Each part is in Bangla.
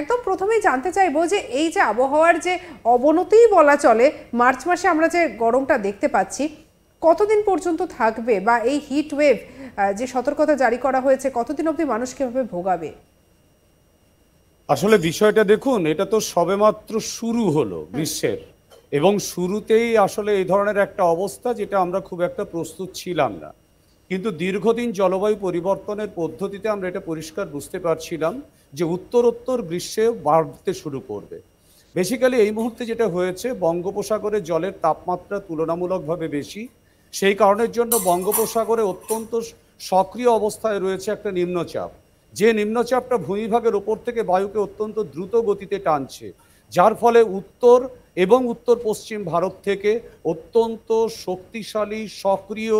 একদম প্রথমেই জানতে চাইবো যে এই যে আবহাওয়ার যে অবনতিই বলা চলে, মার্চ মাসে আমরা যে গরমটা দেখতে পাচ্ছি কতদিন পর্যন্ত থাকবে, বা এই হিট ওয়েভ যে সতর্কতা জারি করা হয়েছে কতদিন অবধি মানুষ কিভাবে ভোগাবে? আসলে বিষয়টা দেখুন, এটা তো সবেমাত্র শুরু হলো গ্রীষ্মের, এবং শুরুতেই আসলে এই ধরনের একটা অবস্থা যেটা আমরা খুব একটা প্রস্তুত ছিলাম না। কিন্তু দীর্ঘদিন জলবায়ু পরিবর্তনের পদ্ধতিতে আমরা এটা পরিষ্কার বুঝতে পারছিলাম যে উত্তরোত্তর গ্রীষ্মে বাড়তে শুরু করবে। বেসিক্যালি এই মুহূর্তে যেটা হয়েছে, বঙ্গোপসাগরে জলের তাপমাত্রা তুলনামূলকভাবে বেশি। সেই কারণের জন্য বঙ্গোপসাগরে অত্যন্ত সক্রিয় অবস্থায় রয়েছে একটা নিম্নচাপ, যে নিম্নচাপটা ভূমিভাগের ওপর থেকে বায়ুকে অত্যন্ত দ্রুত গতিতে টানছে, যার ফলে উত্তর এবং উত্তর পশ্চিম ভারত থেকে অত্যন্ত শক্তিশালী সক্রিয়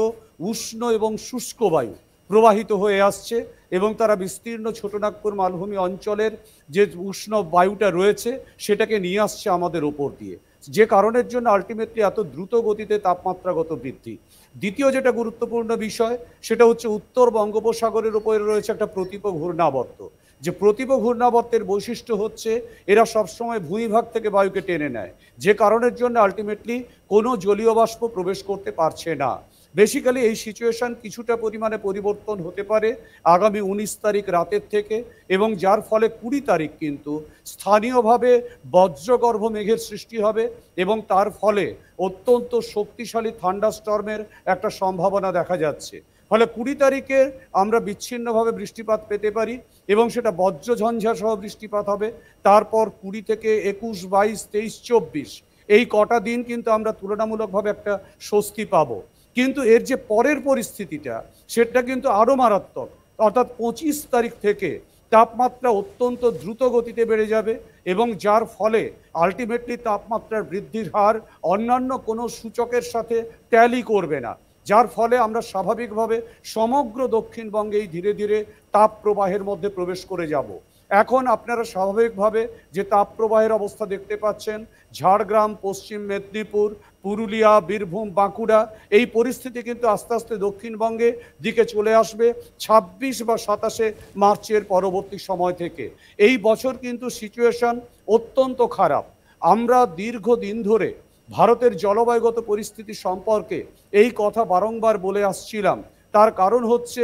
উষ্ণ এবং শুষ্ক বায়ু প্রবাহিত হয়ে আসছে, এবং তারা বিস্তীর্ণ ছোটনাগপুর মালভূমি অঞ্চলের যে উষ্ণ বায়ুটা রয়েছে সেটাকে নিয়ে আসছে আমাদের ওপর দিয়ে, যে কারণের জন্য আলটিমেটলি এত দ্রুত গতিতে তাপমাত্রাগত বৃদ্ধি। দ্বিতীয় যেটা গুরুত্বপূর্ণ বিষয়, সেটা হচ্ছে উত্তর বঙ্গোপসাগরের উপরে রয়েছে একটা প্রতীপ ঘূর্ণাবর্ত। যে প্রতীপ ঘূর্ণাবর্তের বৈশিষ্ট্য হচ্ছে এরা সবসময় ভূমিভাগ থেকে বায়ুকে টেনে নেয়, যে কারণের জন্য আলটিমেটলি কোনো জলীয় বাষ্প প্রবেশ করতে পারছে না। বেসিক্যালি এই সিচুয়েশন কিছুটা পরিমাণে পরিবর্তন হতে পারে আগামী 19 তারিখ রাতের থেকে, এবং যার ফলে 20 তারিখ কিন্তু স্থানীয়ভাবে বজ্রগর্ভ মেঘের সৃষ্টি হবে, এবং তার ফলে অত্যন্ত শক্তিশালী থান্ডারস্টর্মের একটা সম্ভাবনা দেখা যাচ্ছে। ফলে 20 তারিখে আমরা বিচ্ছিন্নভাবে বৃষ্টিপাত পেতে পারি, এবং সেটা বজ্রঝঞ্ঝা সহ বৃষ্টিপাত হবে। তারপর 20 থেকে 21, 22, 23, 24 এই কটা দিন কিন্তু আমরা তুলনামূলকভাবে একটা স্বস্তি পাবো। কিন্তু এর যে পরের পরিস্থিতিটা, সেটা কিন্তু আরও মারাত্মক। অর্থাৎ 25 তারিখ থেকে তাপমাত্রা অত্যন্ত দ্রুত গতিতে বেড়ে যাবে, এবং যার ফলে আলটিমেটলি তাপমাত্রার বৃদ্ধির হার অন্যান্য কোনো সূচকের সাথে ট্যালি করবে না, যার ফলে আমরা স্বাভাবিকভাবে সমগ্র দক্ষিণবঙ্গেই ধীরে ধীরে তাপ প্রবাহের মধ্যে প্রবেশ করে যাব। এখন আপনারা স্বাভাবিকভাবে যে তাপপ্রবাহের অবস্থা দেখতে পাচ্ছেন, ঝাড়গ্রাম, পশ্চিম মেদিনীপুর, পুরুলিয়া, বীরভূম, বাঁকুড়া, এই পরিস্থিতি কিন্তু আস্তে আস্তে দক্ষিণবঙ্গে দিকে চলে আসবে 26 বা 27 মার্চের পরবর্তী সময় থেকে। এই বছর কিন্তু সিচুয়েশন অত্যন্ত খারাপ। আমরা দীর্ঘদিন ধরে ভারতের জলবায়ুগত পরিস্থিতি সম্পর্কে এই কথা বারংবার বলে আসছিলাম। তার কারণ হচ্ছে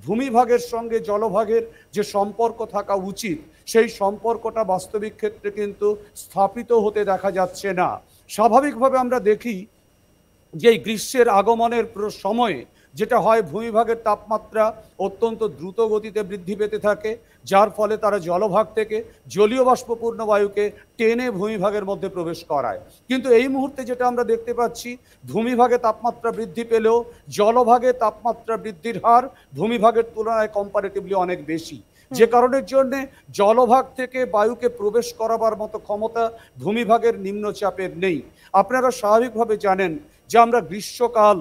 ভূমিভাগের সঙ্গে জলভাগের যে সম্পর্ক থাকা উচিত, সেই সম্পর্কটা বাস্তবিক ক্ষেত্রে কিন্তু স্থাপিত হতে দেখা যাচ্ছে না। স্বাভাবিকভাবে আমরা দেখি যে এই গ্রীষ্মের আগমনের সময়ে যেটা হয়, ভূমিভাগের তাপমাত্রা অত্যন্ত দ্রুত গতিতে বৃদ্ধি পেতে থাকে, যার ফলে তারা জলভাগ থেকে জলীয় বাষ্পপূর্ণ বায়ুকে টেনে ভূমিভাগের মধ্যে প্রবেশ করায়। কিন্তু এই মুহূর্তে যেটা আমরা দেখতে পাচ্ছি, ভূমিভাগে তাপমাত্রা বৃদ্ধি পেলেও জলভাগে তাপমাত্রা বৃদ্ধির হার ভূমিভাগের তুলনায় কম্পারেটিভলি অনেক বেশি, যে কারণের জন্য জলভাগ থেকে বায়ুকে প্রবেশ করাবার মতো ক্ষমতা ভূমিভাগের নিম্নচাপের নেই। আপনারা স্বাভাবিকভাবে জানেন যে আমরা গ্রীষ্মকাল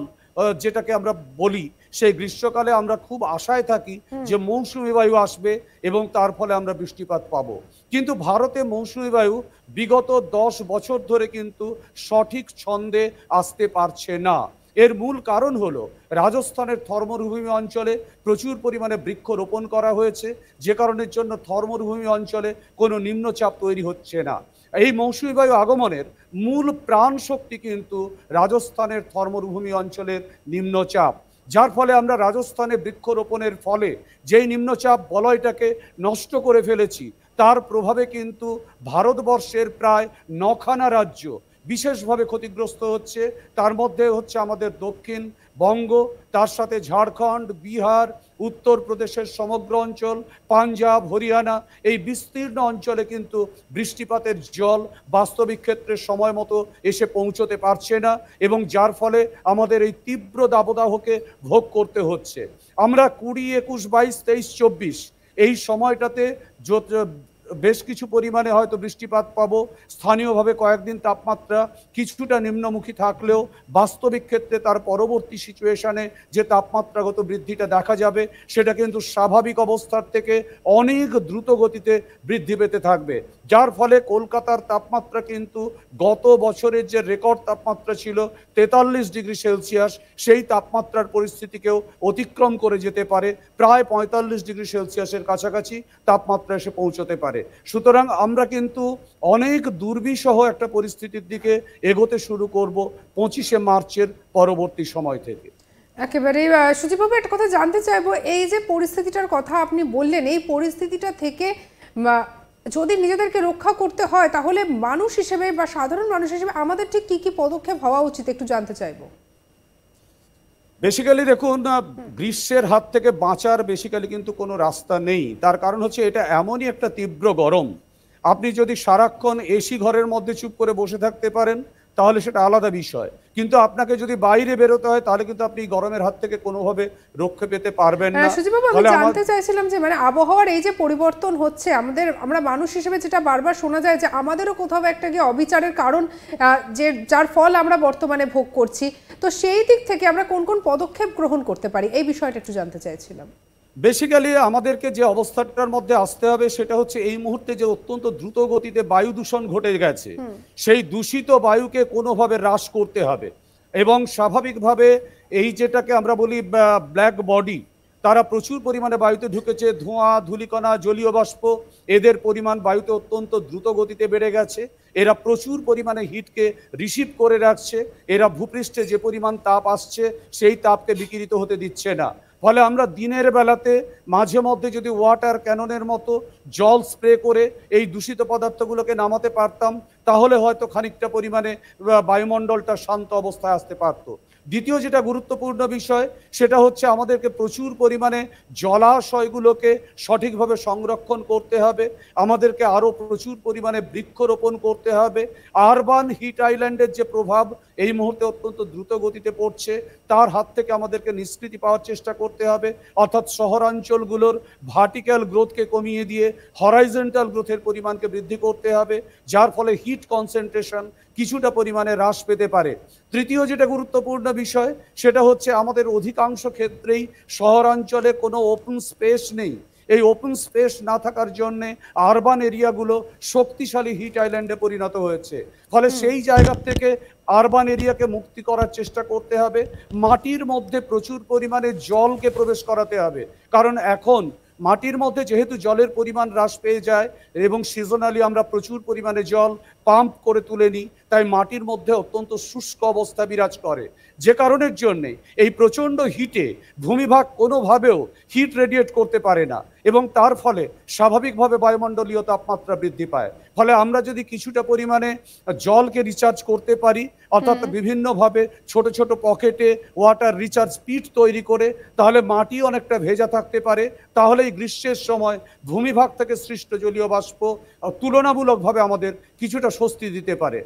যেটাকে আমরা বলি, সেই গ্রীষ্মকালে আমরা খুব আশায় থাকি যে মৌসুমী বায়ু আসবে এবং তার ফলে আমরা বৃষ্টিপাত পাবো। কিন্তু ভারতে মৌসুমী বায়ু বিগত 10 বছর ধরে কিন্তু সঠিক ছন্দে আসতে পারছে না। এর মূল কারণ হলো রাজস্থানের থর্মরুভূমি অঞ্চলে প্রচুর পরিমাণে বৃক্ষ রোপণ করা হয়েছে, যে কারণের জন্য থর্মরুভূমি অঞ্চলে কোনো নিম্নচাপ তৈরি হচ্ছে না। এই মৌসুমী বায়ু আগমনের মূল প্রাণ শক্তি কিন্তু রাজস্থানের থর্মরুভূমি অঞ্চলের নিম্নচাপ, যার ফলে আমরা রাজস্থানে বৃক্ষরোপণের ফলে যেই নিম্নচাপ বলয়টাকে নষ্ট করে ফেলেছি, তার প্রভাবে কিন্তু ভারতবর্ষের প্রায় 9খানা রাজ্য বিশেষভাবে ক্ষতিগ্রস্ত হচ্ছে। তার মধ্যে হচ্ছে আমাদের দক্ষিণবঙ্গ, তার সাথে ঝাড়খণ্ড, বিহার, উত্তরপ্রদেশের সমগ্র অঞ্চল, পাঞ্জাব, হরিয়ানা, এই বিস্তীর্ণ অঞ্চলে কিন্তু বৃষ্টিপাতের জল বাস্তবিক ক্ষেত্রে সময় মতো এসে পৌঁছতে পারছে না, এবং যার ফলে আমাদের এই তীব্র দাবদাহকে ভোগ করতে হচ্ছে। আমরা 20, 21, 22, 23, 24 এই সময়টাতে বেশ কিছু পরিমাণে হয়তো বৃষ্টিপাত পাবো। স্থানীয়ভাবে কয়েকদিন তাপমাত্রা কিছুটা নিম্নমুখী থাকলেও বাস্তবিক ক্ষেত্রে তার পরবর্তী সিচুয়েশনে যে তাপমাত্রাগত বৃদ্ধিটা দেখা যাবে, সেটা কিন্তু স্বাভাবিক অবস্থার থেকে অনেক দ্রুত গতিতে বৃদ্ধি পেতে থাকবে, যার ফলে কলকাতার তাপমাত্রা কিন্তু গত বছরের যে রেকর্ড তাপমাত্রা ছিল 43 ডিগ্রি সেলসিয়াস, সেই তাপমাত্রার পরিস্থিতিকেও অতিক্রম করে যেতে পারে। প্রায় 45 ডিগ্রি সেলসিয়াসের কাছাকাছি তাপমাত্রা এসে পৌঁছতে পারে। পারে। সুতরাং আমরা কিন্তু অনেক দুর্বিষহ একটা পরিস্থিতির দিকে এগোতে শুরু করব 25শে মার্চের পরবর্তী সময় থেকে। একেবারেই সুজিতবাবু, একটা কথা জানতে চাইবো, এই যে পরিস্থিতিটার কথা আপনি বললেন, এই পরিস্থিতিটা থেকে যদি নিজেদেরকে রক্ষা করতে হয়, তাহলে মানুষ হিসেবে বা সাধারণ মানুষ হিসেবে আমাদের ঠিক কি কি পদক্ষেপ হওয়া উচিত একটু জানতে চাইবো। বেসিক্যালি দেখুন, গ্রীষ্মের হাত থেকে বাঁচার বেসিক্যালি কিন্তু কোনো রাস্তা নেই। তার কারণ হচ্ছে এটা এমনই একটা তীব্র গরম, আপনি যদি সারাক্ষণ এসি ঘরের মধ্যে চুপ করে বসে থাকতে পারেন তাহলে সেটা আলাদা বিষয়, কিন্তু আপনাকে যদি বাইরে বেরোতে হয় তাহলে কিন্তু আপনি গরমের হাত থেকে কোনোভাবে রক্ষা পেতে পারবেন না। সুজিতবাবু, আমি জানতে চাইছিলাম যে মানে আবহাওয়ার এই যে পরিবর্তন হচ্ছে, আমরা মানুষ হিসেবে যেটা বারবার শোনা যায় যে আমাদেরও কোথাও একটা গিয়ে অবিচারের কারণ, যে যার ফল আমরা বর্তমানে ভোগ করছি, তো সেই দিক থেকে আমরা কোন কোন পদক্ষেপ গ্রহণ করতে পারি এই বিষয়টা একটু জানতে চাইছিলাম। বেসিক্যালি আমাদেরকে যে অবস্থাটার মধ্যে আসতে হবে সেটা হচ্ছে এই মুহূর্তে যে অত্যন্ত দ্রুত গতিতে বায়ু দূষণ ঘটে গেছে, সেই দূষিত বায়ুকে কোনোভাবে হ্রাস করতে হবে এবং স্বাভাবিকভাবে এই যেটাকে আমরা বলি ব্ল্যাক বডি, তারা প্রচুর পরিমাণে বায়ুতে ঢুকেছে। ধোঁয়া, ধূলিকণা, জলীয় বাষ্প, এদের পরিমাণ বায়ুতে অত্যন্ত দ্রুত গতিতে বেড়ে গেছে। এরা প্রচুর পরিমাণে হিটকে রিসিভ করে রাখছে। এরা ভূপৃষ্ঠে যে পরিমাণ তাপ আসছে সেই তাপকে বিকিরিত হতে দিচ্ছে না। ফলে আমরা দিনের বেলাতে মাঝে মধ্যে যদি ওয়াটার ক্যাননের মতো জল স্প্রে করে এই দূষিত পদার্থগুলোকে নামাতে পারতাম তাহলে হয়তো খানিকটা পরিমাণে বায়ুমণ্ডলটা শান্ত অবস্থায় আসতে পারত। দ্বিতীয় যেটা গুরুত্বপূর্ণ বিষয় সেটা হচ্ছে আমাদেরকে প্রচুর পরিমাণে জলাশয়গুলোকে সঠিকভাবে সংরক্ষণ করতে হবে। আমাদেরকে আরও প্রচুর পরিমাণে বৃক্ষরোপণ করতে হবে। আরবান হিট আইল্যান্ডের যে প্রভাব এই মুহূর্তে অত্যন্ত দ্রুত গতিতে পড়ছে, তার হাত থেকে আমাদেরকে নিষ্কৃতি পাওয়ার চেষ্টা করতে হবে। অর্থাৎ শহরাঞ্চলগুলোর ভার্টিক্যাল গ্রোথকে কমিয়ে দিয়ে হরাইজন্টাল গ্রোথের পরিমাণকে বৃদ্ধি করতে হবে, যার ফলে হিট কনসেন্ট্রেশন কিছুটা পরিমাণে হ্রাস পেতে পারে। তৃতীয় যেটা গুরুত্বপূর্ণ বিষয় সেটা হচ্ছে আমাদের অধিকাংশ ক্ষেত্রেই শহরাঞ্চলে কোনো ওপেন স্পেস নেই। এই ওপেন স্পেস না থাকার জন্যে আরবান এরিয়াগুলো শক্তিশালী হিট আইল্যান্ডে পরিণত হয়েছে। ফলে সেই জায়গা থেকে আরবান এরিয়াকে মুক্তি করার চেষ্টা করতে হবে। মাটির মধ্যে প্রচুর পরিমাণে জলকে প্রবেশ করাতে হবে, কারণ এখন মাটির মধ্যে যেহেতু জলের পরিমাণ হ্রাস পেয়ে যায় এবং সিজনালি আমরা প্রচুর পরিমাণে জল পাম্প করে তুলে নিই, তাই মাটির মধ্যে অত্যন্ত শুষ্ক অবস্থা বিরাজ করে, যে কারণের জন্যে এই প্রচণ্ড হিটে ভূমিভাগ কোনোভাবেও হিট রেডিয়েট করতে পারে না এবং তার ফলে স্বাভাবিকভাবে বায়ুমণ্ডলীয় তাপমাত্রা বৃদ্ধি পায়। ফলে আমরা যদি কিছুটা পরিমাণে জলকে রিচার্জ করতে পারি, অর্থাৎ বিভিন্নভাবে ছোট ছোট পকেটে ওয়াটার রিচার্জ পিট তৈরি করে, তাহলে মাটি অনেকটা ভেজা থাকতে পারে। তাহলে এই গ্রীষ্মের সময় ভূমিভাগ থেকে সৃষ্ট জলীয় বাষ্প তুলনামূলকভাবে আমাদের কিছুটা স্বস্তি দিতে পারে।